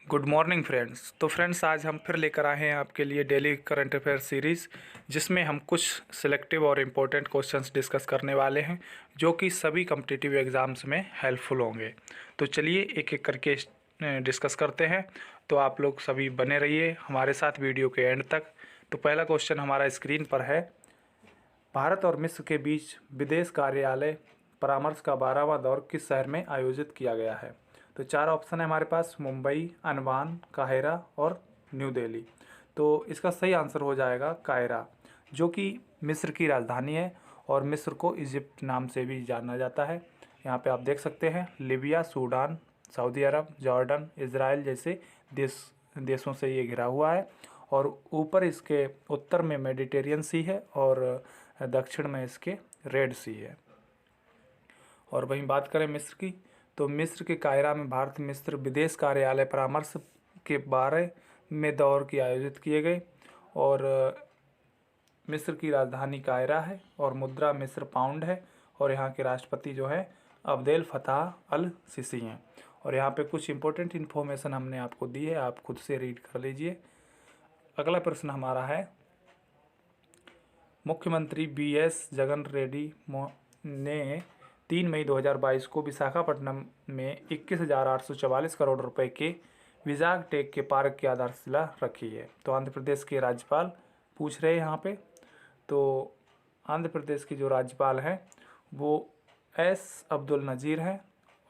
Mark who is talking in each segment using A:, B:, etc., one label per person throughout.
A: Good morning friends. तो friends, आज हम फिर लेकर आए हैं आपके लिए डेली करंट अफेयर सीरीज़, जिसमें हम कुछ सिलेक्टिव और इम्पोर्टेंट क्वेश्चंस डिस्कस करने वाले हैं जो कि सभी कॉम्पिटिटिव एग्ज़ाम्स में हेल्पफुल होंगे। तो चलिए एक एक करके डिस्कस करते हैं। तो आप लोग सभी बने रहिए हमारे साथ वीडियो के एंड तक। तो पहला क्वेश्चन हमारा स्क्रीन पर है, भारत और मिस्र के बीच विदेश कार्यालय परामर्श का 12वां दौर किस शहर में आयोजित किया गया है? तो चार ऑप्शन है हमारे पास, मुंबई, अनमान, काहिरा और न्यू दिल्ली। तो इसका सही आंसर हो जाएगा काहिरा, जो कि मिस्र की राजधानी है और मिस्र को इजिप्ट नाम से भी जाना जाता है। यहाँ पे आप देख सकते हैं लीबिया, सूडान, सऊदी अरब, जॉर्डन, इज़राइल जैसे देशों से ये घिरा हुआ है। और ऊपर इसके उत्तर में मेडिटेरियन सी है और दक्षिण में इसके रेड सी है। और वहीं बात करें मिस्र की, तो मिस्र के काहिरा में भारत मिस्र विदेश कार्यालय परामर्श के 12वें दौर की आयोजित किए गए। और मिस्र की राजधानी काहिरा है और मुद्रा मिस्र पाउंड है। और यहाँ के राष्ट्रपति जो है अब्देल फताह अल सीसी हैं। और यहाँ पे कुछ इंपॉर्टेंट इन्फॉर्मेशन हमने आपको दी है, आप खुद से रीड कर लीजिए। अगला प्रश्न हमारा है, मुख्यमंत्री बीएस जगन रेड्डी ने 3 मई 2022 को विशाखापट्टनम में 21,844 करोड़ रुपए के विजाग टेक के पार्क की आधारशिला रखी है। तो आंध्र प्रदेश के राज्यपाल पूछ रहे हैं यहाँ पे। तो आंध्र प्रदेश की जो राज्यपाल हैं वो एस अब्दुल नज़ीर हैं।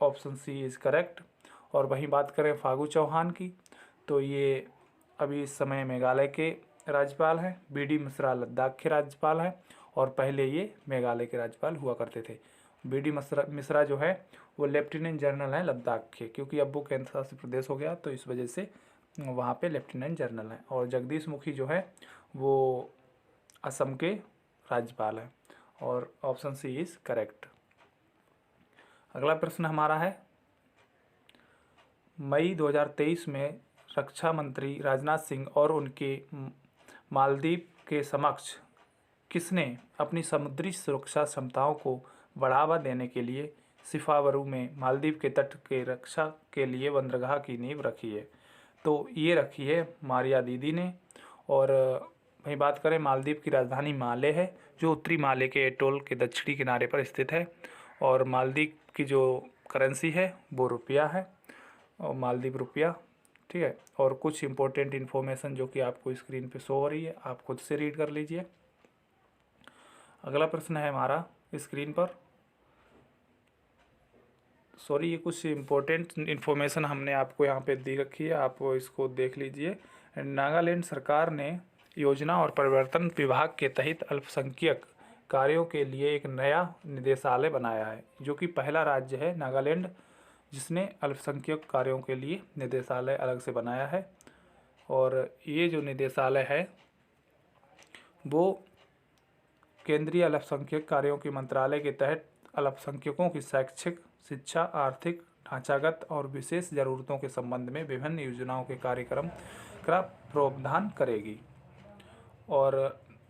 A: Option C is correct. और वहीं बात करें फागू चौहान की, तो ये अभी इस समय मेघालय के राज्यपाल हैं। बीडी मिश्रा लद्दाख के राज्यपाल हैं और पहले ये मेघालय के राज्यपाल हुआ करते थे। बीडी मिश्रा जो है वो लेफ्टिनेंट जनरल हैं लद्दाख के, क्योंकि अब वो केंद्र शासित प्रदेश हो गया तो इस वजह से वहाँ पे लेफ्टिनेंट जनरल हैं। और जगदीश मुखी जो है वो असम के राज्यपाल हैं। और ऑप्शन सी इज़ करेक्ट। अगला प्रश्न हमारा है, मई 2023 में रक्षा मंत्री राजनाथ सिंह और उनके मालदीव के समक्ष किसने अपनी समुद्री सुरक्षा क्षमताओं को बढ़ावा देने के लिए सिफावरू में मालदीव के तट के रक्षा के लिए बंदरगाह की नींव रखी है? तो ये रखी है मारिया दीदी ने। और वहीं बात करें, मालदीव की राजधानी माले है, जो उत्तरी माले के एटोल के दक्षिणी किनारे पर स्थित है। और मालदीव की जो करेंसी है वो रुपया है, और मालदीव रुपया, ठीक है। और कुछ इंपॉर्टेंट इन्फॉर्मेशन जो कि आपको स्क्रीन पे शो हो रही है, आप खुद से रीड कर लीजिए। अगला प्रश्न है हमारा स्क्रीन पर, सॉरी, ये कुछ इम्पोर्टेंट इन्फॉर्मेशन हमने आपको यहाँ पे दी रखी है, आप इसको देख लीजिए। नागालैंड सरकार ने योजना और परिवर्तन विभाग के तहत अल्पसंख्यक कार्यों के लिए एक नया निदेशालय बनाया है, जो कि पहला राज्य है नागालैंड जिसने अल्पसंख्यक कार्यों के लिए निदेशालय अलग से बनाया है। और ये जो निदेशालय है वो केंद्रीय अल्पसंख्यक कार्यों के मंत्रालय के तहत अल्पसंख्यकों की शैक्षिक, शिक्षा, आर्थिक, ढांचागत और विशेष ज़रूरतों के संबंध में विभिन्न योजनाओं के कार्यक्रम का प्रावधान करेगी। और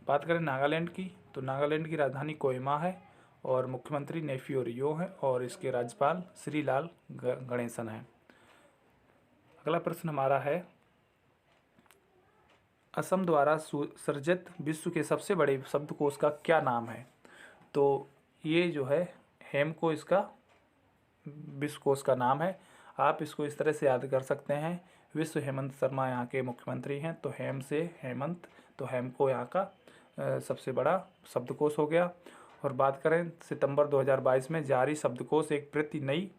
A: बात करें नागालैंड की, तो नागालैंड की राजधानी कोहिमा है और मुख्यमंत्री नेफ्यू रियो हैं और इसके राज्यपाल श्री लाल गणेशन हैं। अगला प्रश्न हमारा है, असम द्वारा सृजित विश्व के सबसे बड़े शब्दकोश का क्या नाम है? तो ये जो है हेमको इसका विश्वकोश का नाम है। आप इसको इस तरह से याद कर सकते हैं, विश्व हेमंत शर्मा यहाँ के मुख्यमंत्री हैं, तो हेम से हेमंत, तो हेमको यहाँ का सबसे बड़ा शब्दकोश हो गया। और बात करें, सितंबर 2022 में जारी शब्दकोश एक प्रति नई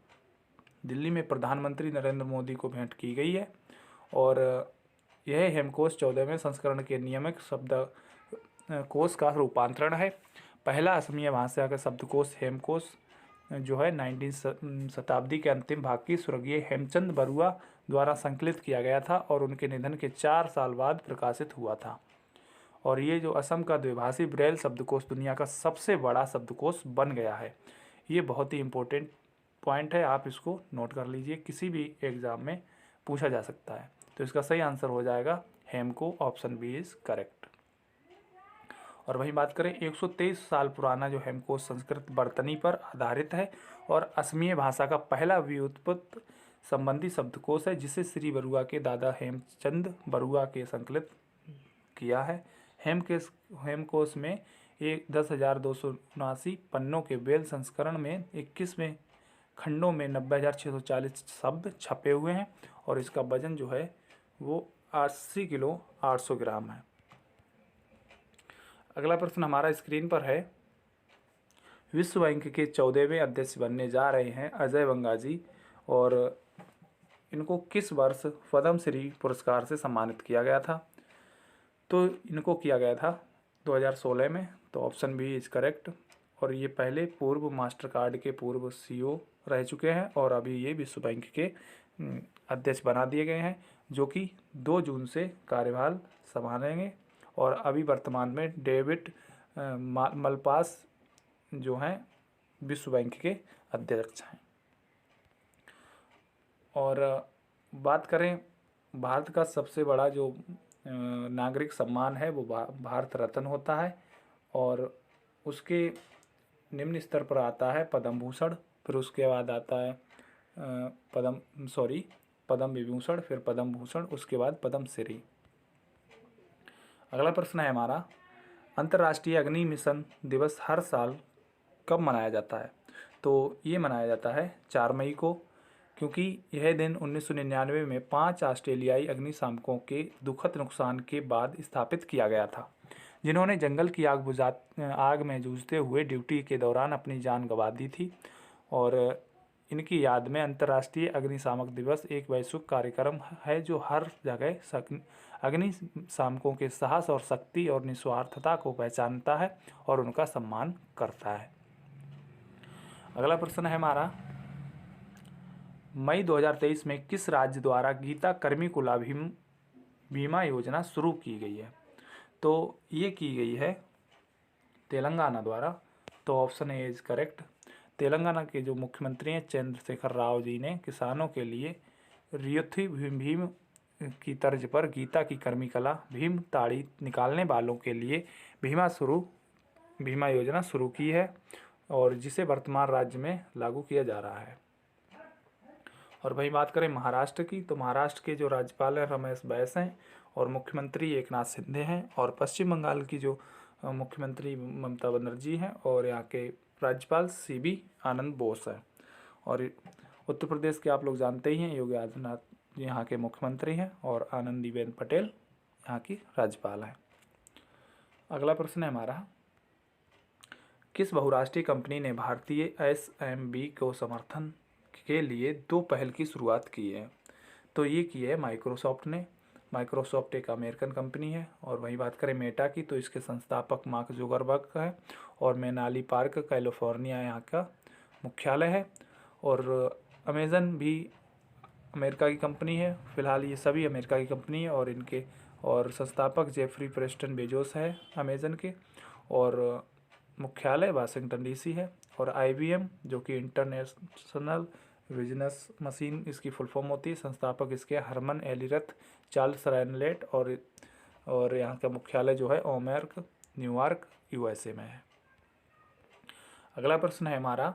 A: दिल्ली में प्रधानमंत्री नरेंद्र मोदी को भेंट की गई है। और यह हेमकोश 14वें संस्करण के नियमित शब्दकोश का रूपांतरण है। पहला असमिया भाषा का शब्दकोश हेमकोश जो है 19 शताब्दी के अंतिम भाग की स्वर्गीय हेमचंद बरुआ द्वारा संकलित किया गया था और उनके निधन के 4 साल बाद प्रकाशित हुआ था। और ये जो असम का द्विभाषी ब्रेल शब्दकोश दुनिया का सबसे बड़ा शब्दकोश बन गया है। ये बहुत ही इम्पोर्टेंट पॉइंट है, आप इसको नोट कर लीजिए, किसी भी एग्ज़ाम में पूछा जा सकता है। तो इसका सही आंसर हो जाएगा हेमको, ऑप्शन बी इज़ करेक्ट। और वहीं बात करें, 123 साल पुराना जो हेमकोश संस्कृत बर्तनी पर आधारित है और असमिया भाषा का पहला व्युत्पत्ति संबंधी शब्दकोश है जिसे श्री बरुआ के दादा हेमचंद बरुआ के संकलित किया है। हेमकोश में 10,279 पन्नों के बेल संस्करण में 21वें खंडों में 90,640 शब्द छपे हुए हैं और इसका वजन जो है वो 80 किलो 800 ग्राम है। अगला प्रश्न हमारा स्क्रीन पर है। विश्व बैंक के 14वें अध्यक्ष बनने जा रहे हैं अजय बंगा जी और इनको किस वर्ष पद्मश्री पुरस्कार से सम्मानित किया गया था? तो इनको किया गया था 2016 में, तो ऑप्शन बी इज करेक्ट। और ये पहले पूर्व मास्टर कार्ड के पूर्व सीईओ रह चुके हैं और अभी ये विश्व बैंक के अध्यक्ष बना दिए गए हैं, जो कि 2 जून से कार्यभार संभालेंगे। और अभी वर्तमान में डेविड मलपास जो हैं विश्व बैंक के अध्यक्ष हैं। और बात करें भारत का सबसे बड़ा जो नागरिक सम्मान है वो भारत रत्न होता है और उसके निम्न स्तर पर आता है पद्म भूषण, फिर उसके बाद आता है पद्म विभूषण, फिर पद्म भूषण, उसके बाद पद्मश्री। अगला प्रश्न है हमारा, अंतर्राष्ट्रीय अग्नि मिशन दिवस हर साल कब मनाया जाता है? तो ये मनाया जाता है 4 मई को, क्योंकि यह दिन 1999 में 5 ऑस्ट्रेलियाई अग्निशामकों के दुखद नुकसान के बाद स्थापित किया गया था, जिन्होंने जंगल की आग में जूझते हुए ड्यूटी के दौरान अपनी जान गंवा दी थी। और इनकी याद में अंतर्राष्ट्रीय अग्निशामक दिवस एक वैश्विक कार्यक्रम है जो हर जगह अग्निशामकों के साहस और शक्ति और निस्वार्थता को पहचानता है और उनका सम्मान करता है। अगला प्रश्न है हमारा, मई 2023 में किस राज्य द्वारा गीता कर्मिकुला बीमा योजना शुरू की गई है? तो ये की गई है तेलंगाना द्वारा, तो option A is correct. Telangana के जो मुख्यमंत्री हैं चंद्रशेखर राव जी ने किसानों के लिए रियोथी भीम की तर्ज पर गीता की कर्मिकला भीम ताड़ी निकालने वालों के लिए बीमा योजना शुरू की है और जिसे वर्तमान राज्य में लागू किया जा रहा है। और वही बात करें महाराष्ट्र की, तो महाराष्ट्र के जो राज्यपाल हैं रमेश बैस हैं और मुख्यमंत्री एकनाथ शिंदे हैं। और पश्चिम बंगाल की जो मुख्यमंत्री ममता बनर्जी हैं और यहाँ के राज्यपाल CB आनंद बोस है। और उत्तर प्रदेश के आप लोग जानते ही हैं योगी आदित्यनाथ यहाँ के मुख्यमंत्री हैं और आनंदीबेन पटेल यहाँ की राज्यपाल हैं। अगला प्रश्न है हमारा, किस बहुराष्ट्रीय कंपनी ने भारतीय SMB को समर्थन के लिए 2 पहल की शुरुआत की है? तो ये की है माइक्रोसॉफ्ट ने। माइक्रोसॉफ्ट एक अमेरिकन कंपनी है। और वही बात करें मेटा की, तो इसके संस्थापक मार्क जुकरबर्ग है और मेनाली पार्क कैलिफोर्निया यहाँ का मुख्यालय है। और अमेज़न भी अमेरिका की कंपनी है। फ़िलहाल ये सभी अमेरिका की कंपनी है और इनके संस्थापक जेफरी प्रेस्टन बेजोस है अमेज़न के और मुख्यालय वाशिंगटन DC है। और IBM जो कि इंटरनेशनल बिजनेस मशीन इसकी फुल फॉर्म होती है, संस्थापक इसके हरमन एलिरथ चार्ल्स रैनलेट और यहाँ का मुख्यालय जो है ओमेर्क न्यूयॉर्क USA में है। अगला प्रश्न है हमारा,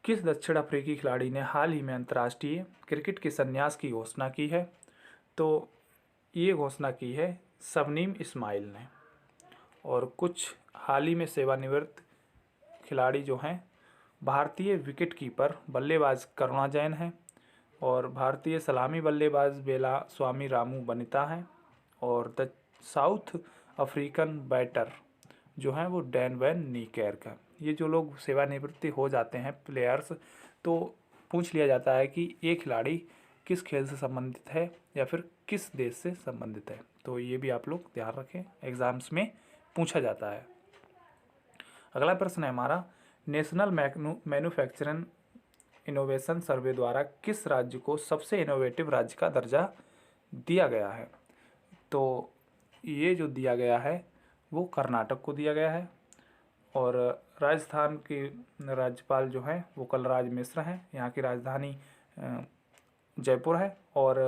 A: किस दक्षिण अफ्रीकी खिलाड़ी ने हाल ही में अंतर्राष्ट्रीय क्रिकेट के संन्यास की घोषणा की है? तो ये घोषणा की है शबनीम इस्माइल ने। और कुछ हाल ही में सेवानिवृत्त खिलाड़ी जो हैं भारतीय विकेट कीपर बल्लेबाज करुणा जैन हैं और भारतीय सलामी बल्लेबाज बेला स्वामी रामू बनिता हैं और साउथ अफ्रीकन बैटर जो हैं वो डैन वैन नीकेर्क। ये जो लोग सेवानिवृत्ति हो जाते हैं प्लेयर्स, तो पूछ लिया जाता है कि ये खिलाड़ी किस खेल से संबंधित है या फिर किस देश से संबंधित है। तो ये भी आप लोग ध्यान रखें, एग्ज़ाम्स में पूछा जाता है। अगला प्रश्न है हमारा, नेशनल मैन्युफैक्चरिंग इनोवेशन सर्वे द्वारा किस राज्य को सबसे इनोवेटिव राज्य का दर्जा दिया गया है? तो ये जो दिया गया है वो कर्नाटक को दिया गया है। और राजस्थान के राज्यपाल जो हैं वो कलराज मिश्र हैं। यहाँ की राजधानी जयपुर है और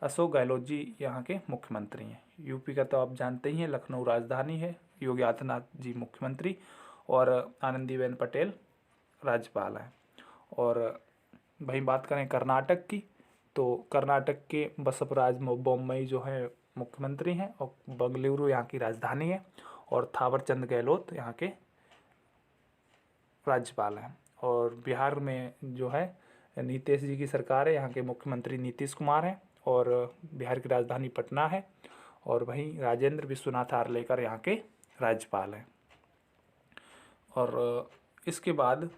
A: अशोक गहलोत जी यहाँ के मुख्यमंत्री हैं। यूपी का तो आप जानते ही हैं, लखनऊ राजधानी है, योगी आदित्यनाथ जी मुख्यमंत्री और आनंदीबेन पटेल राज्यपाल हैं। और वहीं बात करें कर्नाटक की, तो कर्नाटक के बसवराज बोम्मई जो है मुख्यमंत्री हैं और बेंगलुरु यहाँ की राजधानी है, और थावरचंद गहलोत यहाँ के राज्यपाल हैं। और बिहार में जो है नीतीश जी की सरकार है, यहाँ के मुख्यमंत्री नीतीश कुमार हैं, और बिहार की राजधानी पटना है, और वहीं राजेंद्र विश्वनाथ आर्लेकर यहाँ के राज्यपाल हैं। और इसके बाद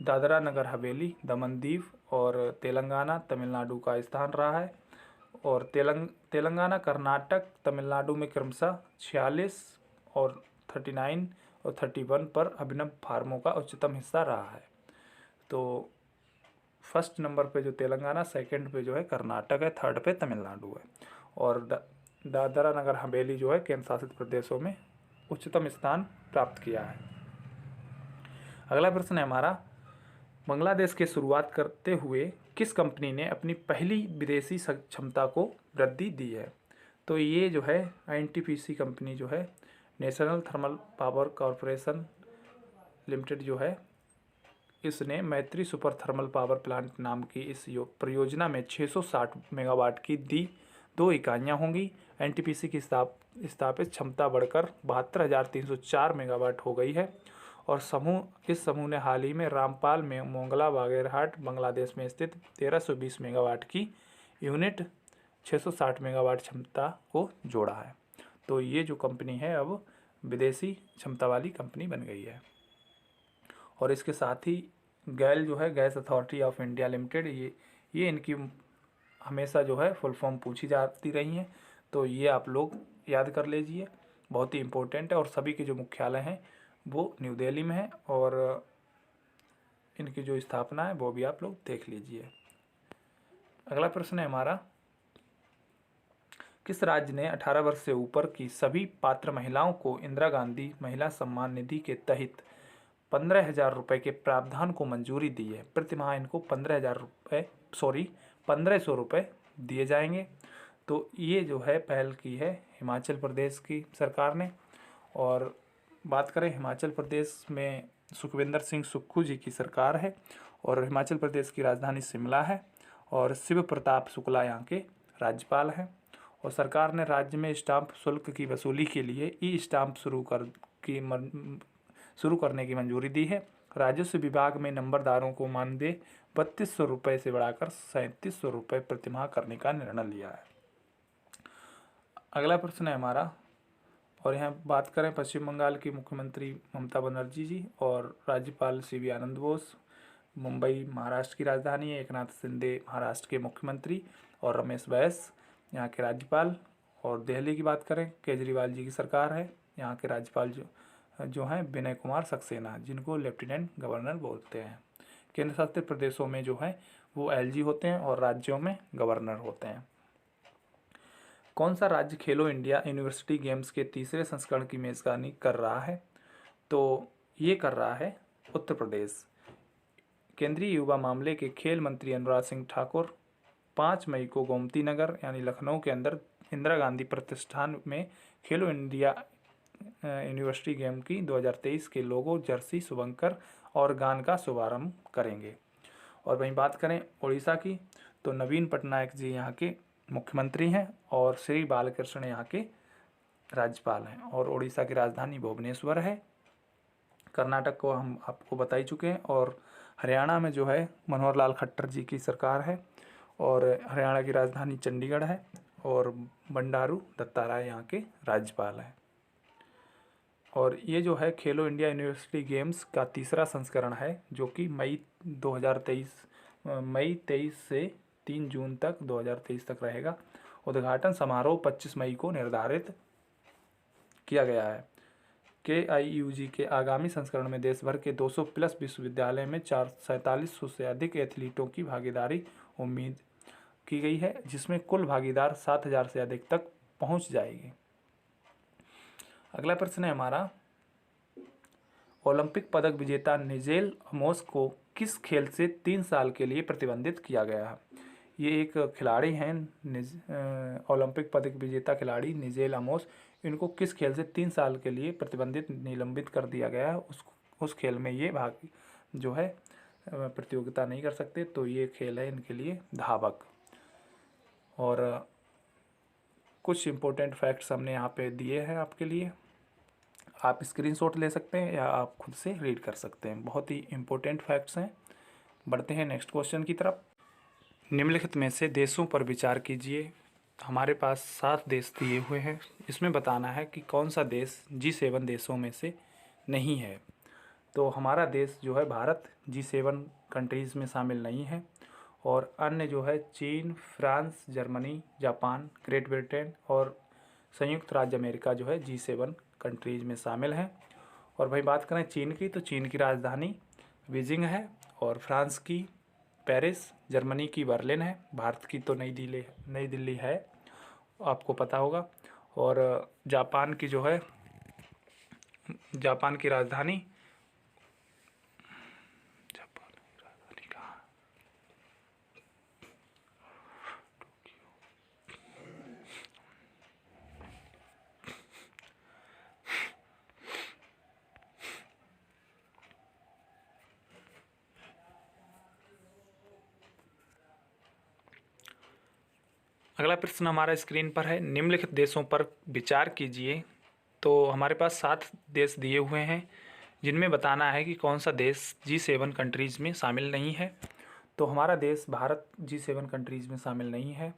A: दादरा नगर हवेली, दमन दीव और तेलंगाना तमिलनाडु का स्थान रहा है। और तेलंगाना कर्नाटक तमिलनाडु में क्रमशः 46 और 39 और 31 पर अभिनव फार्मों का उच्चतम हिस्सा रहा है। तो फर्स्ट नंबर पे जो तेलंगाना, सेकंड पे जो है कर्नाटक है, थर्ड पे तमिलनाडु है, और दादरा नगर हवेली जो है केंद्र शासित प्रदेशों में उच्चतम स्थान प्राप्त किया है। अगला प्रश्न है हमारा, बांग्लादेश के शुरुआत करते हुए किस कंपनी ने अपनी पहली विदेशी क्षमता को वृद्धि दी है? तो ये जो है एनटीपीसी कंपनी जो है, national thermal power corporation limited जो है, इसने मैत्री सुपर थर्मल पावर प्लांट नाम की इस परियोजना में 660 मेगावाट की 2 इकाइयाँ होंगी। एनटीपीसी की स्थापित क्षमता बढ़कर 72,304 मेगावाट हो गई है। और इस समूह ने हाल ही में रामपाल में मोंगला बागेरहाट बांग्लादेश में स्थित 1320 मेगावाट की यूनिट 660 मेगावाट क्षमता को जोड़ा है। तो ये जो कंपनी है अब विदेशी क्षमता वाली कंपनी बन गई है। और इसके साथ ही गैल जो है, gas authority of India limited, ये इनकी हमेशा जो है फुल फॉर्म पूछी जाती रही हैं, तो ये आप लोग याद कर लीजिए, बहुत ही इम्पोर्टेंट है। और सभी के जो मुख्यालय हैं वो न्यू दिल्ली में है, और इनकी जो स्थापना है वो भी आप लोग देख लीजिए। अगला प्रश्न है हमारा, किस राज्य ने 18 वर्ष से ऊपर की सभी पात्र महिलाओं को इंदिरा गांधी महिला सम्मान निधि के तहत 15,000 रुपये के प्रावधान को मंजूरी दी है? प्रतिमाह इनको 1500 रुपये दिए जाएंगे। तो ये जो है पहल की है हिमाचल प्रदेश की सरकार ने। और बात करें हिमाचल प्रदेश में सुखविंदर सिंह सुक्खू जी की सरकार है, और हिमाचल प्रदेश की राजधानी शिमला है, और शिव प्रताप शुक्ला यहाँ के राज्यपाल हैं। और सरकार ने राज्य में स्टाम्प शुल्क की वसूली के लिए ई स्टाम्प शुरू करने की मंजूरी दी है। राजस्व विभाग में नंबरदारों को मानदेय 3200 रुपये से बढ़ाकर 3700 रुपये प्रतिमाह करने का निर्णय लिया है। अगला प्रश्न है हमारा, और यहाँ बात करें पश्चिम बंगाल की मुख्यमंत्री ममता बनर्जी जी और राज्यपाल सीवी आनंद बोस। मुंबई महाराष्ट्र की राजधानी है। एकनाथ शिंदे महाराष्ट्र के मुख्यमंत्री, और रमेश बैस यहाँ के राज्यपाल। और दिल्ली की बात करें, केजरीवाल जी की सरकार है। यहाँ के राज्यपाल जो हैं विनय कुमार सक्सेना, जिनको लेफ्टिनेंट गवर्नर बोलते हैं। केंद्र शासित प्रदेशों में जो है वो एलजी होते हैं, और राज्यों में गवर्नर होते हैं। कौन सा राज्य खेलो इंडिया यूनिवर्सिटी गेम्स के तीसरे संस्करण की मेज़बानी कर रहा है? तो ये कर रहा है उत्तर प्रदेश। केंद्रीय युवा मामले के खेल मंत्री अनुराग सिंह ठाकुर 5 मई को गोमती नगर यानी लखनऊ के अंदर इंदिरा गांधी प्रतिष्ठान में खेलो इंडिया यूनिवर्सिटी गेम की 2023 के लोगो, जर्सी, शुभंकर और गान का शुभारंभ करेंगे। और वहीं बात करें उड़ीसा की, तो नवीन पटनायक जी यहाँ के मुख्यमंत्री हैं, और श्री बालकृष्ण यहाँ के राज्यपाल हैं, और उड़ीसा की राजधानी भुवनेश्वर है। कर्नाटक को हम आपको बता ही चुके हैं। और हरियाणा में जो है मनोहर लाल खट्टर जी की सरकार है, और हरियाणा की राजधानी चंडीगढ़ है, और बंडारू दत्तात्रेय यहाँ के राज्यपाल हैं। और ये जो है खेलो इंडिया यूनिवर्सिटी गेम्स का तीसरा संस्करण है, जो कि मई 23 से 3 जून तक 2023 तक रहेगा। उद्घाटन समारोह 25 मई को निर्धारित किया गया है। KIUG के आगामी संस्करण में देश भर के 200 प्लस विश्वविद्यालय में 4700 से अधिक एथलीटों की भागीदारी उम्मीद की गई है, जिसमें कुल भागीदार 7000 से अधिक तक पहुंच जाएगी। अगला प्रश्न है हमारा, ओलंपिक पदक विजेता निजेल अमोस को किस खेल से 3 साल के लिए प्रतिबंधित किया गया है? ये एक खिलाड़ी हैं, ओलंपिक पदक विजेता खिलाड़ी निजेल अमोस। इनको किस खेल से 3 साल के लिए प्रतिबंधित निलंबित कर दिया गया है? उस खेल में ये भाग जो है प्रतियोगिता नहीं कर सकते, तो ये खेल है इनके लिए धावक। और कुछ इम्पोर्टेंट फैक्ट्स हमने यहाँ पे दिए हैं आपके लिए, आप स्क्रीनशॉट ले सकते हैं या आप खुद से रीड कर सकते हैं, बहुत ही इम्पोर्टेंट फैक्ट्स हैं। बढ़ते हैं नेक्स्ट क्वेश्चन की तरफ। निम्नलिखित में से देशों पर विचार कीजिए। हमारे पास 7 देश दिए हुए हैं, इसमें बताना है कि कौन सा देश G7 देशों में से नहीं है। तो हमारा देश जो है भारत G7 कंट्रीज़ में शामिल नहीं है, और अन्य जो है चीन, France, Germany, Japan, great Britain और संयुक्त राज्य अमेरिका जो है G7 कंट्रीज़ में शामिल हैं। और भाई बात करें चीन की, तो चीन की राजधानी बीजिंग है, और फ्रांस की पेरिस, जर्मनी की बर्लिन है, भारत की तो नई दिल्ली है, आपको पता होगा। और जापान की राजधानी कहाँ? अगला प्रश्न हमारा स्क्रीन पर है। निम्नलिखित देशों पर विचार कीजिए। तो हमारे पास 7 देश दिए हुए हैं, जिनमें बताना है कि कौन सा देश G7 कंट्रीज़ में शामिल नहीं है। तो हमारा देश भारत G7 कंट्रीज़ में शामिल नहीं है,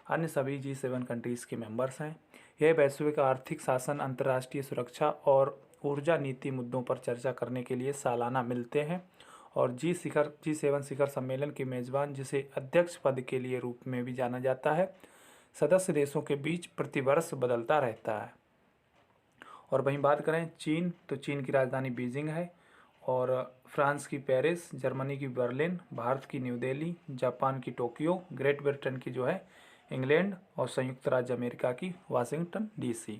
A: अन्य सभी G7 कंट्रीज़ के मेंबर्स हैं। यह वैश्विक आर्थिक शासन, अंतर्राष्ट्रीय सुरक्षा और ऊर्जा नीति मुद्दों पर चर्चा करने के लिए सालाना मिलते हैं। और G7 शिखर सम्मेलन के मेज़बान, जिसे अध्यक्ष पद के लिए रूप में भी जाना जाता है, सदस्य देशों के बीच प्रतिवर्ष बदलता रहता है। और वहीं बात करें चीन, तो चीन की राजधानी बीजिंग है, और फ्रांस की पेरिस, जर्मनी की बर्लिन, भारत की न्यू दिल्ली, जापान की टोक्यो, ग्रेट ब्रिटेन की जो है इंग्लैंड, और संयुक्त राज्य अमेरिका की वाशिंगटन DC।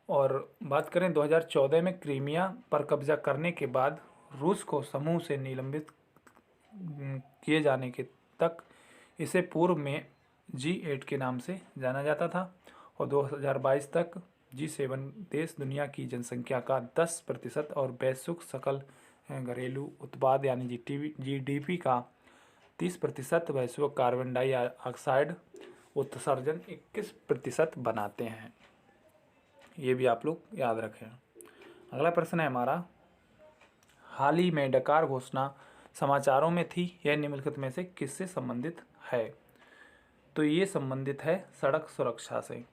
A: और बात करें 2014 में क्रीमिया पर कब्जा करने के बाद रूस को समूह से निलंबित किए जाने के तक इसे पूर्व में G8 के नाम से जाना जाता था। और 2022 तक G7 देश दुनिया की जनसंख्या का 10% और वैश्विक सकल घरेलू उत्पाद यानी GDP का 30%, वैश्विक कार्बन डाइऑक्साइड उत्सर्जन 21% बनाते हैं। ये भी आप लोग याद रखें। अगला प्रश्न है हमारा, हाल ही में डकार घोषणा समाचारों में थी, यह निम्नलिखित में से किससे संबंधित है। तो ये संबंधित है सड़क सुरक्षा से।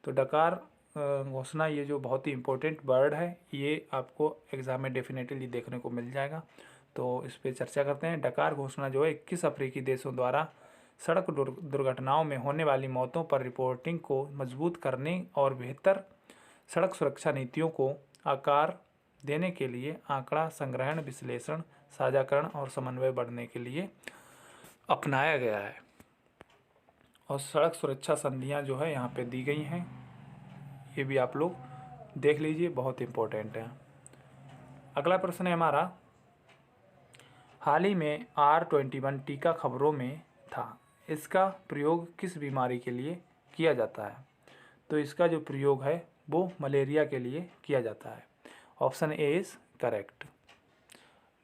A: तो डकार घोषणा, ये जो बहुत ही इम्पोर्टेंट वर्ड है, ये आपको एग्ज़ाम में डेफिनेटली देखने को मिल जाएगा, तो इस पर चर्चा करते हैं। डकार घोषणा जो है 21 अफ्रीकी देशों द्वारा सड़क दुर्घटनाओं में होने वाली मौतों पर रिपोर्टिंग को मजबूत करने और बेहतर सड़क सुरक्षा नीतियों को आकार देने के लिए आंकड़ा संग्रहण, विश्लेषण, साझाकरण और समन्वय बढ़ने के लिए अपनाया गया है। और सड़क सुरक्षा संधियां जो है यहाँ पे दी गई हैं, ये भी आप लोग देख लीजिए, बहुत इम्पोर्टेंट है। अगला प्रश्न है हमारा, हाल ही में R21 टीका खबरों में था, इसका प्रयोग किस बीमारी के लिए किया जाता है। तो इसका जो प्रयोग है वो मलेरिया के लिए किया जाता है। Option A is correct.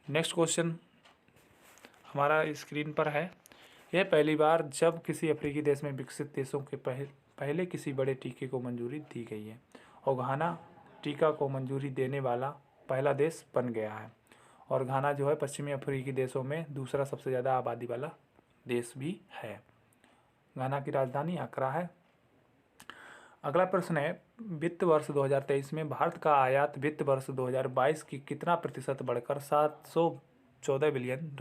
A: Next question हमारा स्क्रीन पर है। यह पहली बार जब किसी अफ्रीकी देश में विकसित देशों के पहले किसी बड़े टीके को मंजूरी दी गई है, और घाना टीका को मंजूरी देने वाला पहला देश बन गया है। और घाना जो है पश्चिमी अफ्रीकी देशों में दूसरा सबसे ज़्यादा आबादी वाला देश भी है। घाना की राजधानी अक्रा है। अगला प्रश्न है, वित्त वर्ष 2023 में भारत का आयात वित्त वर्ष 2022 की कितना प्रतिशत बढ़कर $714 बिलियन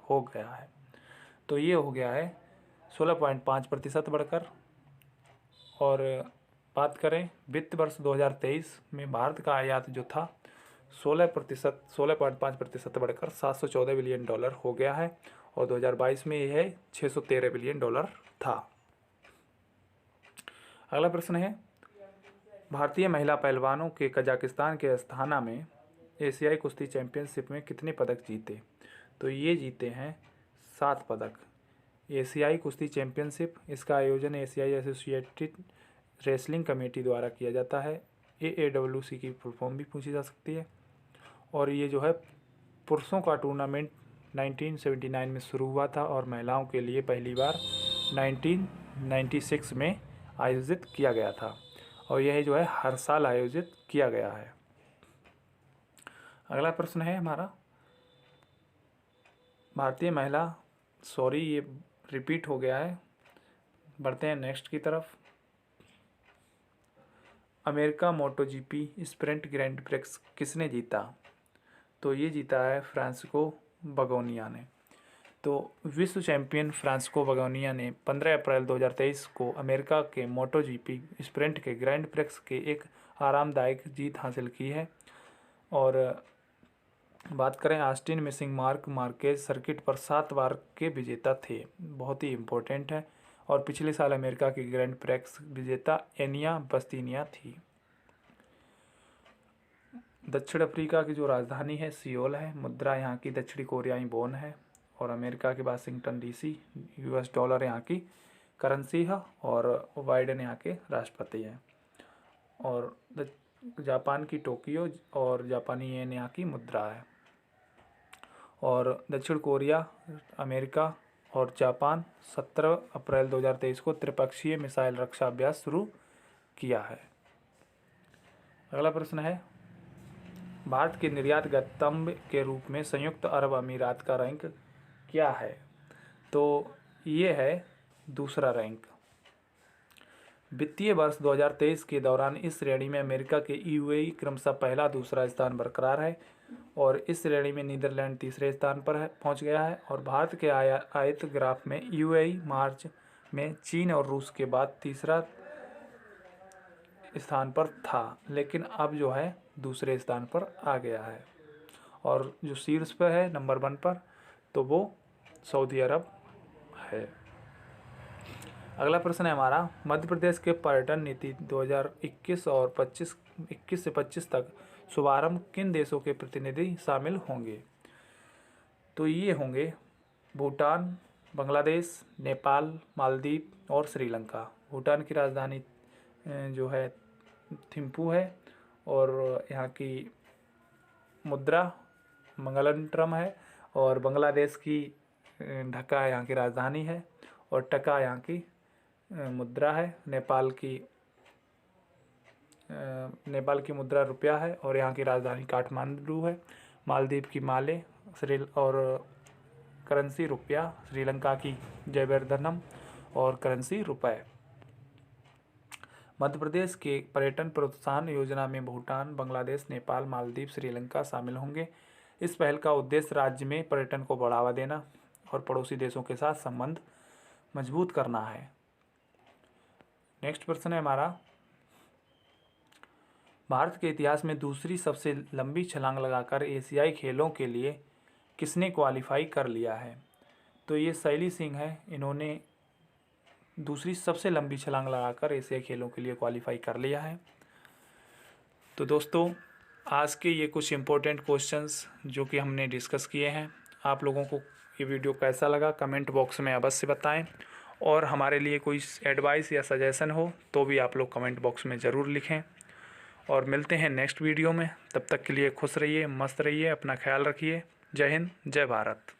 A: हो गया है। तो ये हो गया है 16.5% बढ़कर। और बात करें वित्त वर्ष 2023 में भारत का आयात जो था 16.5% बढ़कर $714 बिलियन हो गया है, और 2022 में यह $613 बिलियन था। अगला प्रश्न है, भारतीय महिला पहलवानों के कजाकिस्तान के अस्थाना में एशियाई कुश्ती चैंपियनशिप में कितने पदक जीते। तो ये जीते हैं 7 पदक। एशियाई कुश्ती चैंपियनशिप, इसका आयोजन एशियाई एसोसिएटेड रेसलिंग कमेटी द्वारा किया जाता है। AAWC की फुल फॉर्म भी पूछी जा सकती है। और ये जो है पुरुषों का टूर्नामेंट 1979 में शुरू हुआ था और महिलाओं के लिए पहली बार 1996 में आयोजित किया गया था और यह जो है हर साल आयोजित किया गया है। अगला प्रश्न है हमारा, भारतीय महिला, सॉरी ये रिपीट हो गया है, बढ़ते हैं नेक्स्ट की तरफ। अमेरिका मोटो जीपी स्प्रिंट ग्रैंड प्रिक्स किसने जीता? तो ये जीता है फ्रांसिस्को बगोनिया ने। तो विश्व चैंपियन फ्रांसिस्को बगोनिया ने 15 अप्रैल 2023 को अमेरिका के मोटो जीपी स्प्रिंट के ग्रैंड प्रिक्स के एक आरामदायक जीत हासिल की है। और बात करें Austin missing mark Marquez circuit पर 7 बार के विजेता थे, बहुत ही इम्पोर्टेंट है। और पिछले साल अमेरिका की ग्रैंड प्रिक्स विजेता एनिया बस्तीनिया थी। दक्षिण अफ्रीका की जो राजधानी है सियोल है। मुद्रा यहाँ की दक्षिणी कोरियाई वॉन है। और अमेरिका की वाशिंगटन डीसी, यूएस डॉलर यहाँ की करेंसी है। और बाइडेन यहाँ के राष्ट्रपति हैं। और जापान की टोक्यो और जापानी येन यहाँ की मुद्रा है। और दक्षिण कोरिया, अमेरिका और जापान 17 अप्रैल 2023 को त्रिपक्षीय मिसाइल रक्षा अभ्यास शुरू किया है। अगला प्रश्न है, भारत के निर्यात गंतव्य के रूप में संयुक्त अरब अमीरात का रैंक क्या है? तो ये है दूसरा रैंक। वित्तीय वर्ष 2023 के दौरान इस श्रेणी में अमेरिका के यूएई क्रमशः पहला दूसरा स्थान बरकरार है और इस श्रेणी में नीदरलैंड तीसरे स्थान पर पहुंच गया है। और भारत के आयत ग्राफ में यूएई मार्च में चीन और रूस के बाद तीसरा स्थान पर था, लेकिन अब जो है दूसरे स्थान पर आ गया है। और जो शीर्ष पर है नंबर 1 पर, तो वो सऊदी अरब है। अगला प्रश्न है हमारा, मध्य प्रदेश के पर्यटन नीति 2021 और 21 से 25 तक शुभारंभ किन देशों के प्रतिनिधि शामिल होंगे? तो ये होंगे भूटान, बांग्लादेश, नेपाल, मालदीव और श्रीलंका। भूटान की राजधानी जो है थिम्पू है और यहाँ की मुद्रा मंगलंट्रम है। और बांग्लादेश की ढाका यहाँ की राजधानी है और टका यहाँ की मुद्रा है। नेपाल की मुद्रा रुपया है और यहाँ की राजधानी काठमांडू है। मालदीव की माले और करेंसी रुपया। श्रीलंका की जयवर्धनम और करेंसी रुपये। मध्य प्रदेश के पर्यटन प्रोत्साहन योजना में भूटान, बांग्लादेश, नेपाल, मालदीव, श्रीलंका शामिल होंगे। इस पहल का उद्देश्य राज्य में पर्यटन को बढ़ावा देना और पड़ोसी देशों के साथ संबंध मजबूत करना है। नेक्स्ट प्रश्न है हमारा, भारत के इतिहास में दूसरी सबसे लंबी छलांग लगाकर एशियाई खेलों के लिए किसने क्वालिफाई कर लिया है? तो ये शैली सिंह है। इन्होंने दूसरी सबसे लंबी छलांग लगाकर एशियाई खेलों के लिए क्वालिफाई कर लिया है। तो दोस्तों, आज के ये कुछ इम्पोर्टेंट क्वेश्चंस जो कि हमने डिस्कस किए हैं, आप लोगों को ये वीडियो कैसा लगा कमेंट बॉक्स में अवश्य बताएं। और हमारे लिए कोई एडवाइस या सजेशन हो तो भी आप लोग कमेंट बॉक्स में ज़रूर लिखें। और मिलते हैं नेक्स्ट वीडियो में। तब तक के लिए खुश रहिए, मस्त रहिए, अपना ख्याल रखिए। जय हिंद, जय भारत।